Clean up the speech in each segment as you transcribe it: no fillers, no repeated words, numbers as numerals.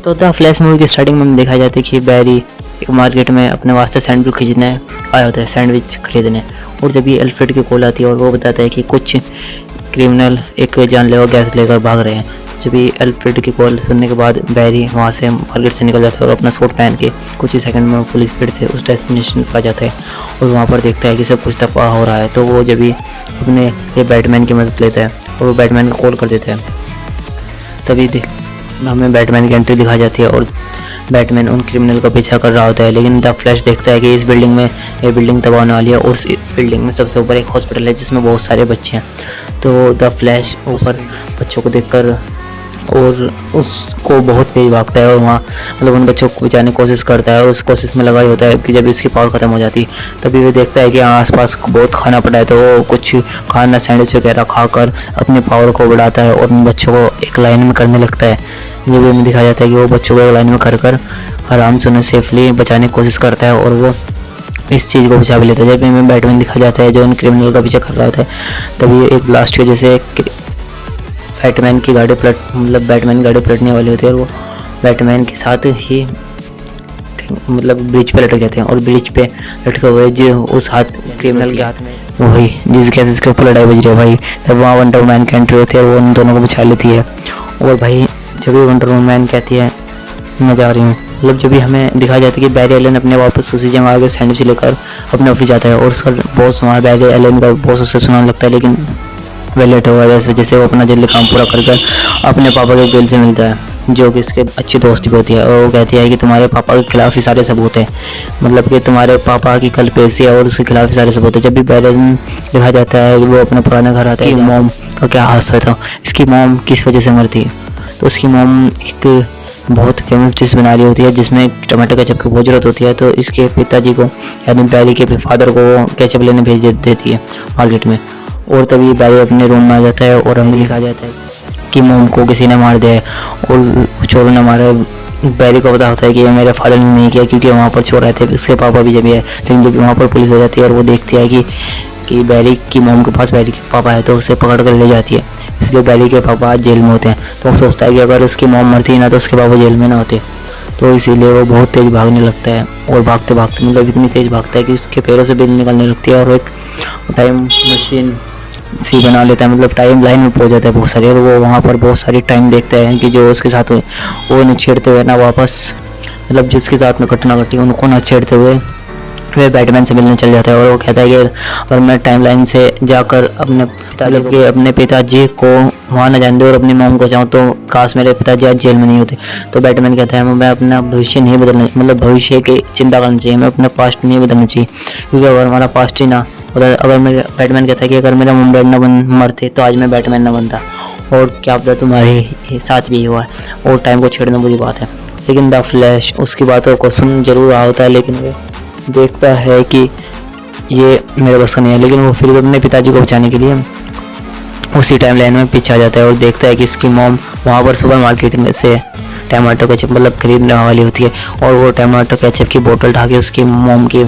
तो the flash movie की starting में हमें दिखाया जाता है कि बैरी एक मार्केट में अपने वास्ते सैंडविच खरीदने आया होता है, सैंडविच खरीदने। और जब ये एल्फ्रेड की कॉल आती है और वो बताता है कि कुछ क्रिमिनल एक जानलेवा गैस लेकर भाग रहे हैं। जब ये एल्फ्रेड की कॉल सुनने के बाद बैरी वहाँ से मार्केट से निकल जाता है और अपना सूट पहन के कुछ ही सेकंड में फुल स्पीड से उस डेस्टिनेशन पर जाता है और वहाँ पर देखता है कि सब कुछ तबाह हो रहा है। तो वो जब भी अपने ये बैटमैन की मदद लेता है और वो बैटमैन को कॉल कर देता है, तभी हमें बैटमैन की एंट्री दिखाई जाती है और बैटमैन उन क्रिमिनल का पीछा कर रहा होता है। लेकिन द फ्लैश देखता है कि इस बिल्डिंग में ये बिल्डिंग तबाह होने वाली है और उस बिल्डिंग में सबसे ऊपर एक हॉस्पिटल है जिसमें बहुत सारे बच्चे हैं। तो द फ्लैश ऊपर बच्चों को देखकर और उसको बहुत तेज भागता है और वहाँ मतलब उन बच्चों को बचाने की कोशिश करता है और उस कोशिश में लगा ही होता है कि जब इसकी पावर ख़त्म हो जाती है तभी वो देखता है कि आसपास बहुत खाना पड़ा है। तो वो कुछ खाना सैंडविच वगैरह खाकर अपनी पावर को बढ़ाता है और उन बच्चों को एक लाइन में करने लगता है। ये भी हमें दिखाया जाता है कि वो बच्चों को एक लाइन में कर आराम से उन्हें सेफली बचाने की कोशिश करता है और वो इस चीज़ को बचा भी लेता है। जब हमें बैटमैन दिखा जाता है जो उन क्रिमिनल का पीछा कर रहा होता है, तभी एक ब्लास्ट की वजह से बैटमैन की गाड़ी पलटने वाली होती है और वो बैटमैन के साथ ही मतलब ब्रिज पे लटक जाते हैं और ब्रिज पे लटके हुए जो उस हाथ क्रिमिनल के हाथ में वही जिसके ऊपर लड़ाई बज रही है भाई, तब वहाँ वंडर वुमैन की एंट्री होती है और वो उन दोनों को बचा लेती है। और भाई जब भी वंडर वुमैन कहती है मैं जा रही हूँ, मतलब जब भी हमें दिखाया जाता है कि बैरी एलन अपने वापस उसी जगह आगे सैंडविच लेकर अपने ऑफिस जाता है और उसका बॉस वहाँ बैरी एलन का बॉस उससे सुनाने लगता है, लेकिन वह लेट होगा जैसे वो अपना जल्दी काम पूरा कर अपने पापा के वकील से मिलता है जो कि इसके अच्छी दोस्त भी होती है और वो कहती है कि तुम्हारे पापा के खिलाफ ही सारे सबूत हैं, मतलब कि तुम्हारे पापा की कल पेशी है और उसके खिलाफ ही सारे सबूत है। जब भी बैरन लिखा जाता है कि वो अपने पुराने घर आता है, मॉम का क्या हादसा था, इसकी मॉम किस वजह से मरती, तो उसकी मॉम एक बहुत फेमस डिश बना रही होती है जिसमें टमाटर केचप की बहुत ज़रूरत होती है। तो इसके पिताजी को यानी बैरी के फादर को केचप लेने भेज देती है मार्केट में और तभी बैरी अपने रूम में आ जाता है और हमें लिखा जाता है कि मोम को किसी ने मार दिया है और चोरों ने मारा। बैरी को पता होता है कि ये मेरे फादर ने नहीं किया क्योंकि वहाँ पर चोर आए थे, इसके पापा भी जब है। लेकिन जब वहाँ पर पुलिस आ जाती है और वो देखती है कि बैरी की मोम के पास बैरी के पापा है तो उसे पकड़ कर ले जाती है। इसलिए बैरी के पापा आज जेल में होते हैं। तो वो सोचता है कि अगर उसकी मोम मरती ना तो उसके पापा जेल में ना होते, तो इसीलिए वो बहुत तेज़ भागने लगता है और भागते भागते मतलब इतनी तेज़ भागता है कि उसके पैरों से बिजली निकलने लगती है और एक टाइम मशीन सी बना लेता है, मतलब टाइम लाइन में पहुंच जाता है बहुत सारी। और वो वहाँ पर बहुत सारी टाइम देखते हैं कि जो उसके साथ हुए वो न छेड़ते हुए ना वापस मतलब जिसके साथ में घटना घटी उनको ना छेड़ते हुए वे बैटमैन से मिलने चल जाता है। और वो कहता है कि अगर मैं टाइम लाइन से जाकर अपने पिताजी को वहाँ न जाने दूँ और अपनी मॉम को चाहूँ तो काश मेरे पिताजी आज जेल में नहीं होते। तो बैटमैन कहता है मैं अपना भविष्य नहीं बदलना, मतलब भविष्य की चिंता करनी चाहिए, मैं अपना पास्ट नहीं बदलना चाहिए क्योंकि अगर हमारा पास्ट ही ना अगर मेरे बैटमैन कहता है कि अगर मेरा मॉम डैड ना मरते तो आज मैं बैटमैन ना बनता और क्या पता तुम्हारे साथ भी हुआ है और टाइम को छेड़ना बुरी बात है। लेकिन द फ्लैश उसकी बातों को सुन जरूर रहा होता है लेकिन वो देखता है कि ये मेरे बस का नहीं है, लेकिन वो फिर अपने पिताजी को बचाने के लिए उसी टाइम लाइन में पीछे आ जाता है और देखता है कि इसकी मॉम वहाँ पर सुपर मार्केट में से टमाटो केचप मतलब खरीदने वाली होती है और वो टमाटो केचप की बोतल ढा के उसकी मॉम की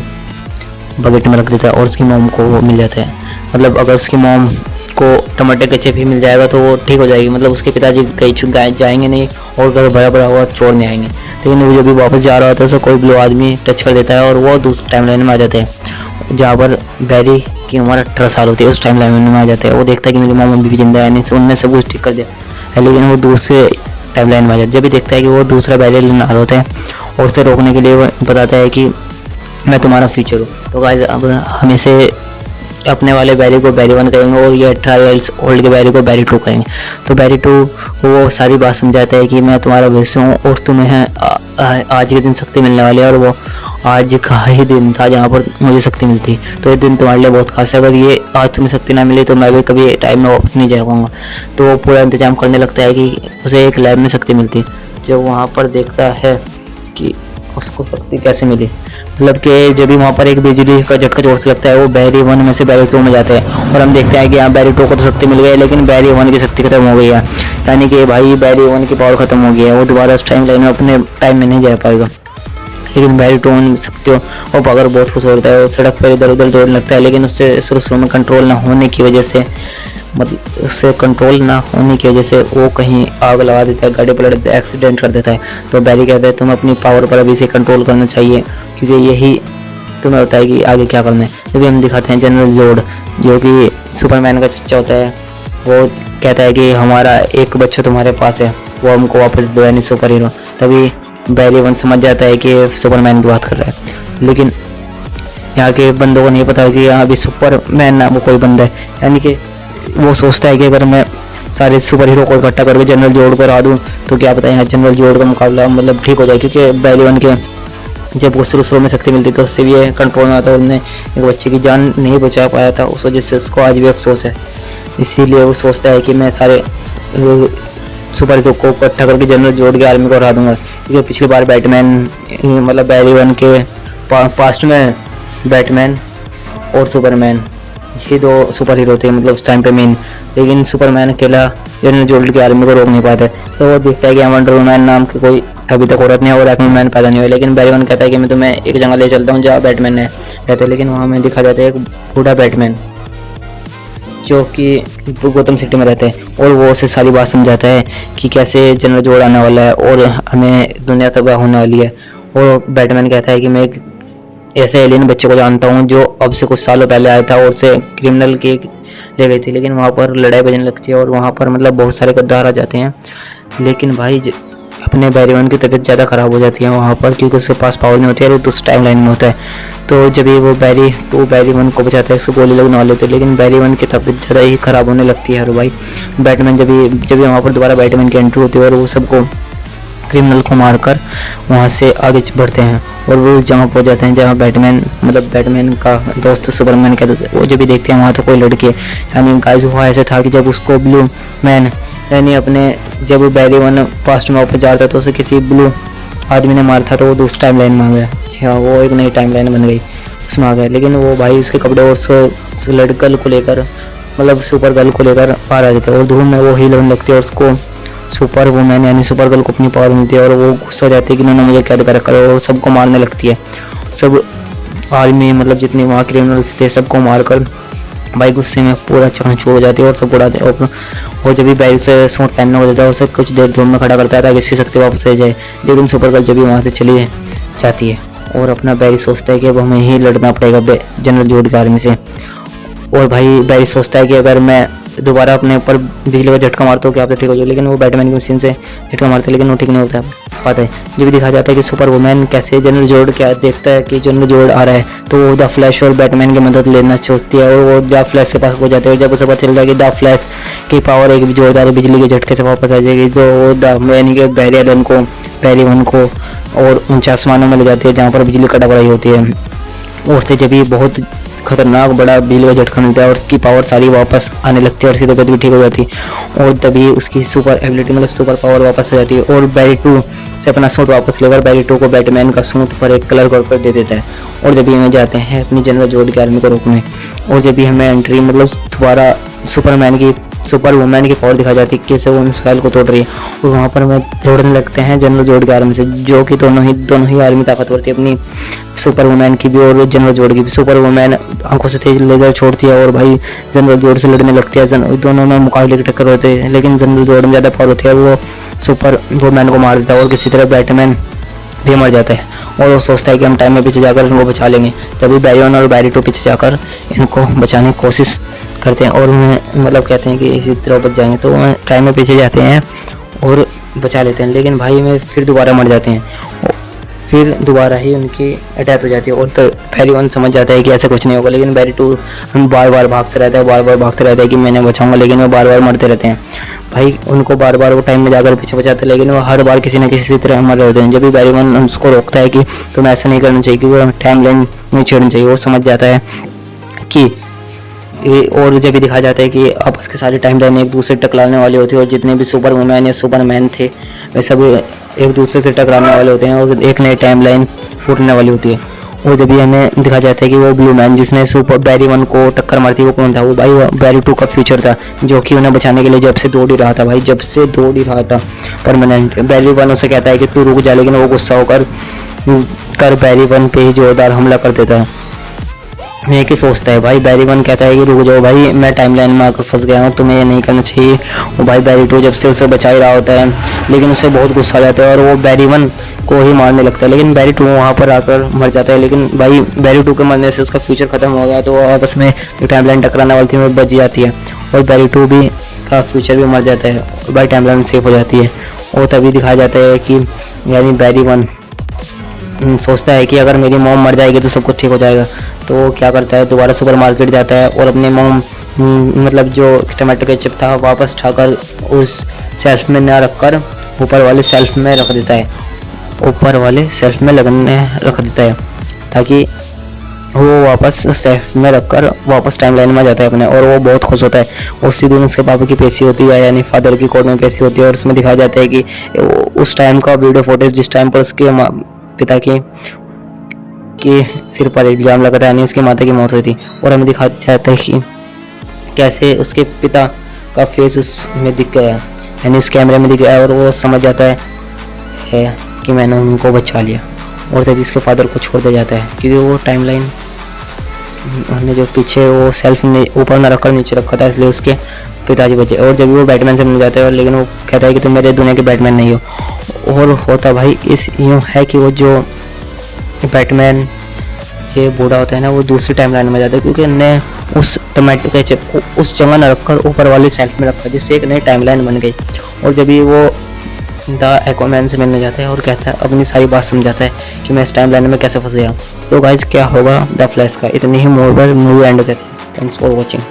बकेट में रख देता है और उसकी मॉम को वो मिल जाता है। मतलब अगर उसकी मॉम को टमाटर केचप ही मिल जाएगा तो वो ठीक हो जाएगी, मतलब उसके पिताजी कहीं जाएंगे नहीं और घर भरा भरा हुआ चोर नहीं आएंगे। लेकिन वो जब भी वापस जा रहा होता है उसे कोई ब्लू आदमी टच कर देता है और वो दूसरे टाइम लाइन में आ जाते हैं जहाँ पर बैरी की उम्र 18 साल होती है, उस टाइम लाइन में आ जाते हैं। वो देखता है कि मेरी मॉम अभी भी जिंदा है, नहीं उनने सब कुछ ठीक कर दिया है, लेकिन वो दूसरे टाइम लाइन में आ जाता है। जब भी देखता है कि वो दूसरा बैरी लेने आ होता है और उसे रोकने के लिए वो बताता है कि मैं तुम्हारा फ्यूचर हूँ। तो गाइस अब हम इसे अपने वाले बैरी को बैरी 1 कहेंगे और ये 18 ईयर्स ओल्ड के बैरी को बैरी 2 कहेंगे। तो बैरी 2 वो सारी बात समझाता है कि मैं तुम्हारा भविष्य हूँ और तुम्हें आज के दिन शक्ति मिलने वाली है और वो आज का ही दिन था जहाँ पर मुझे शक्ति मिलती। तो ये दिन तुम्हारे लिए बहुत खास है, अगर ये आज तुम्हें शक्ति ना मिली तो मैं भी कभी टाइम में वापस नहीं जा पाऊँगा। तो वो पूरा इंतजाम करने लगता है कि उसे एक लैब में शक्ति मिलती। जब वहाँ पर देखता है कि उसको शक्ति कैसे मिली, मतलब कि जब भी वहाँ पर एक बिजली का झटका जोर से लगता है वो बैरी 1 में से बैरी 2 में जाते हैं और हम देखते हैं कि यहाँ बैरी 2 को तो शक्ति मिल गई लेकिन बैरी 1 की शक्ति खत्म हो गई है, यानी कि भाई बैरी 1 की पावर खत्म हो गई है, वो दोबारा उस टाइम लाइन में अपने टाइम में नहीं जा पाएगा। लेकिन बैरी 2 में शक्ति हो और पावर बहुत खुश होता है, वो सड़क पर इधर उधर दौड़ने लगता है, लेकिन उससे शुरू में कंट्रोल ना होने की वजह से मतलब उससे कंट्रोल ना होने की वजह से वो कहीं आग लगा देता है, गाड़ी पलट देता है, एक्सीडेंट कर देता है। तो बैरी कहता है तुम अपनी पावर पर अभी से कंट्रोल करना चाहिए, क्योंकि यही तुम्हें होता है कि आगे क्या करना है। तभी हम दिखाते हैं जनरल जोड, जो कि सुपरमैन का चच्चा होता है। वो कहता है कि हमारा एक बच्चा तुम्हारे पास है, वो हमको वापस दो, यानी सुपर हीरो। तभी बैरी वन समझ जाता है कि सुपरमैन की बात कर रहा है, लेकिन यहाँ के बंदों को नहीं पता कि यहाँ अभी सुपरमैन नाम को कोई बंदा है। यानी कि वो सोचता है कि अगर मैं सारे सुपर हीरो को इकट्ठा करके जनरल जोड को हरा दूँ तो क्या पता यहाँ जनरल जोड का मुकाबला मतलब ठीक हो जाए, क्योंकि बैरी वन के जब वो शुरू में शक्ति मिलती तो उससे भी ये कंट्रोल में आता, उन्होंने एक बच्चे की जान नहीं बचा पाया था, उस वजह से उसको आज भी अफसोस है। इसीलिए वो सोचता है कि मैं सारे सुपर हीरो को इकट्ठा करके जनरल जोड की आर्मी को हरा दूंगा, क्योंकि पिछली बार बैटमैन मतलब बैरी वन के पास्ट में बैटमैन और सुपरमैन ये दो सुपर हीरो थे मतलब उस टाइम पे मेन, लेकिन सुपरमैन अकेला जनरल जोड की आर्मी को रोक नहीं पाते। तो वो देखता है कि वंडर वुमन नाम की कोई अभी तक औरत नहीं है और एक्वामैन पैदा नहीं हुआ, लेकिन बैरी वन कहता है कि मैं तुम्हें एक जगह ले चलता हूँ जहाँ बैटमैन रहते हैं। लेकिन वहाँ में दिखा जाता है एक बूढ़ा बैटमैन जो कि गौतम सिटी में रहते हैं, और वो उसे सारी बात समझाता है कि कैसे जनरल जोड़ आने वाला है और हमें दुनिया तबाह होने वाली है। और बैटमैन कहता है कि मैं एक ऐसे एलियन बच्चे को जानता हूँ जो अब से कुछ सालों पहले आया था और उसे क्रिमिनल की ले गई थी, लेकिन वहाँ पर लड़ाई बजने लगती है और वहाँ पर मतलब बहुत सारे गद्दार आ जाते हैं। लेकिन भाई अपने बैरी वन की तबीयत ज़्यादा ख़राब हो जाती है वहाँ पर, क्योंकि उसके पास पावर नहीं होती है और उस टाइम लाइन में होता है। तो जब वो बैरी वन को बचाता है, उसको गोली लगने वाले होते हैं, लेकिन बैरी वन की तबीयत ज़्यादा ही ख़राब होने लगती है। और भाई बैटमैन जब वहाँ पर दोबारा बैटमैन की एंट्री होती है और वो सबको क्रिमिनल को मारकर वहाँ से आगे बढ़ते हैं और वो उस जगह पहुँच जाते हैं जहाँ बैटमैन का दोस्त सुपरमैन का दोस्त। वो जब भी देखते हैं वहाँ तो कोई लड़की है, यानी गाइस हुआ ऐसा था कि जब उसको ब्लू मैन यानी अपने जब बैरी वन पास्ट में वापस जा रहा था तो उसे किसी ब्लू आदमी ने मारा था, तो वो दूसरी टाइम लाइन में आ गया। हाँ, वो एक नई टाइम लाइन बन गई, उसमें आ गया। लेकिन वो भाई उसके कपड़े और उस लड़कल को लेकर मतलब सुपर गर्ल को लेकर आ रहे थे और धूम में वो हील होने लगती है और उसको सुपर वुमेन यानी सुपर गर्ल को अपनी पावर मिलती है और वो गुस्सा हो जाती है कि उन्होंने मुझे कैद कर रखा है और सबको मारने लगती है। सब आर्मी मतलब जितने वहाँ क्रिमिनल्स थे सबको मारकर भाई गुस्से में पूरा चकनाचूर हो जाती है और सब उड़ाते हैं। और जब भी बैरी से सूट पहनने हो जाता है और सब कुछ देर धूम में खड़ा करता है ताकि इसकी शक्ति वापस आ जाए, लेकिन सुपर गर्ल जब भी वहाँ से चली जाती है और अपना बैरी सोचता है कि अब हमें ही लड़ना पड़ेगा जनरल जोड की आर्मी से। और भाई बैरी सोचता है कि अगर मैं दोबारा अपने ऊपर बिजली का झटका मारता हूँ क्या आप तो ठीक हो जाए, लेकिन वो बैटमैन की मशीन से झटका मारता है लेकिन वो ठीक नहीं होता पाता है। ये भी दिखा जाता है कि सुपर वुमेन कैसे जनरल जोड क्या देखता है कि जनरल जोड आ रहा है तो वो द फ्लैश और बैटमैन की मदद लेना चाहती है और वो द फ्लैश के पास हो जाते हैं। जब उसे पता चल जाएगी द फ्लैश की पावर एक जोरदार बिजली के झटके से वापस आ जाएगी, तो द यानी कि बैरी वन को और ऊंचे आसमानों में ले जाती है जहाँ पर बिजली कड़क रही होती है। और से जब ये बहुत खतरनाक बड़ा बिजली का झटका मिलता है और उसकी पावर सारी वापस आने लगती है और उसकी तबीयत भी ठीक हो जाती है और तभी उसकी सुपर एबिलिटी मतलब सुपर पावर वापस आ जाती है और बैरी टू से अपना सूट वापस लेकर बैरी टू को बैटमैन का सूट पर एक कलर कर दे देता है। और जब भी हमें जाते हैं अपनी जनरल जोड की आर्मी को रोकने और जब भी हमें एंट्री मतलब दोबारा सुपर वुमेन की पावर दिखाई जाती है कैसे वो मिसाइल को तोड़ रही है और वहाँ पर हमें दौड़ने लगते हैं जनरल जोड की आर्मी से, जो कि दोनों ही आर्मी ताकतवर थी, अपनी सुपर वुमेन की भी और जनरल जोड की भी। सुपर वुमेन आंखों से तेज लेजर छोड़ती है और भाई जनरल जोड से लड़ने लगती है, दोनों में मुकाबले की टक्कर होते हैं, लेकिन जनरल जोड में ज़्यादा पावर होती है, वो सुपर वुमेन को मार देता है और किसी तरह बैटमैन भी मर जाता है और वो सोचता है कि हम टाइम में पीछे जाकर इनको बचा लेंगे। तभी बैरी वन और बैरी टू पीछे जाकर इनको बचाने की कोशिश करते हैं और उन्हें मतलब कहते हैं कि इसी तरह बच जाएंगे, तो वह टाइम में पीछे जाते हैं और बचा लेते हैं। लेकिन भाई में फिर दोबारा मर जाते हैं, फिर दोबारा ही उनकी अटैक हो जाती है और तो बैरी वन समझ जाता है कि ऐसा कुछ नहीं होगा, लेकिन बैरी टू हम बार बार भागते रहता है कि मैंने बचाऊंगा, लेकिन वो बार बार मरते रहते हैं। भाई उनको बार बार वो टाइम में जाकर पीछे बचाते हैं, लेकिन वो हर बार किसी न किसी तरह मर रहे होते हैं। जब भी बैरी वन उसको रोकता है कि तुम्हें ऐसा नहीं करना चाहिए, क्योंकि टाइम लाइन नहीं छेड़नी चाहिए, वो समझ जाता है कि और जब भी दिखाया जाता है कि आपस के सारी टाइम लाइन एक दूसरे टकराने वाली होती है और जितने भी सुपर वुमेन या सुपरमैन थे वे सब एक दूसरे से टकराने वाले होते हैं और एक नई टाइम लाइन फूटने वाली होती है। और जब भी हमें दिखाया जाता है कि वो ब्लू मैन जिसने सुपर बैरी वन को टक्कर मारती वो कौन था, वो भाई बैरी टू का फ्यूचर था, जो कि उन्हें बचाने के लिए जब से दौड़ ही रहा था भाई, जब से दौड़ ही रहा था परमानेंट। बैरी वन उसे कहता है कि तू रुक जा, लेकिन वो गुस्सा होकर बैरी वन पे ही जोरदार हमला कर देता है ये कि सोचता है भाई बैरी 1 कहता है कि रुक जाओ भाई, मैं टाइमलाइन में आकर फंस गया हूँ, तुम्हें ये नहीं करना चाहिए। और भाई बैरी 2 जब से उसे बचा ही रहा होता है, लेकिन उसे बहुत गुस्सा आ जाता है और वो बैरी 1 को ही मारने लगता है। लेकिन बैरी 2 वहाँ पर आकर मर जाता है। लेकिन भाई बैरी 2 के मरने से उसका फ्यूचर खत्म हो गया, तो वो आपस में जो टाइमलाइन टकराने वाली थी वो बच जाती है और बैरी 2 भी का फ्यूचर भी मर जाता है और भाई टाइमलाइन सेफ हो जाती है। और तभी दिखाया जाता है कि यानी बैरी 1 सोचता है कि अगर मेरी मॉम मर जाएगी तो सब कुछ ठीक हो जाएगा। तो वो क्या करता है, दोबारा सुपरमार्केट जाता है और अपनी मॉम मतलब जो टमाटो केचप था वापस उठाकर उस शेल्फ में ना रखकर ऊपर वाले शेल्फ में रख देता है, ऊपर वाले शेल्फ में रख देता है, ताकि वो वापस शेल्फ में रखकर वापस टाइमलाइन में जाता है अपने। और वो बहुत खुश होता है। उसी दिन उसके पापा की पेशी होती है, यानी फादर की कोर्ट में पेशी होती है और उसमें दिखाया जाता है कि उस टाइम का वीडियो फुटेज जिस टाइम पर उसके पिता के सिर पर इल्जाम लगा था, यानी उसकी माता की मौत हुई थी। और हमें दिखाया जाता है कि कैसे उसके पिता का फेस उसमें दिख गया, यानी उस कैमरे में दिख गया और वो समझ जाता है कि मैंने उनको बचा लिया। और तभी उसके फादर को छोड़ दिया जाता है, क्योंकि वो टाइमलाइन ने जो पीछे वो सेल्फ ने ऊपर ना रखकर नीचे रखा था, इसलिए उसके पिताजी बचे। और जब वो बैटमैन से मिल जाता है और लेकिन वो कहता है कि तुम मेरे दुनिया के बैटमैन नहीं हो। और होता भाई इस यूँ है कि वो जो बैटमैन ये बूढ़ा होता है ना, वो दूसरी टाइमलाइन में जाता है, क्योंकि उन्होंने उस टमाटो केचप को उस जगह न रखकर ऊपर वाली शेल्फ में रखा, जिससे एक नई टाइमलाइन बन गई। और जब ये वो द एक्वामैन से मिलने जाता है और कहता है, अपनी सारी बात समझाता है कि मैं इस टाइमलाइन में कैसे फंस गया। तो गाइस क्या होगा द फ्लैश का, इतनी ही मोड़ पर मूवी एंड हो जाती है। Thanks for watching.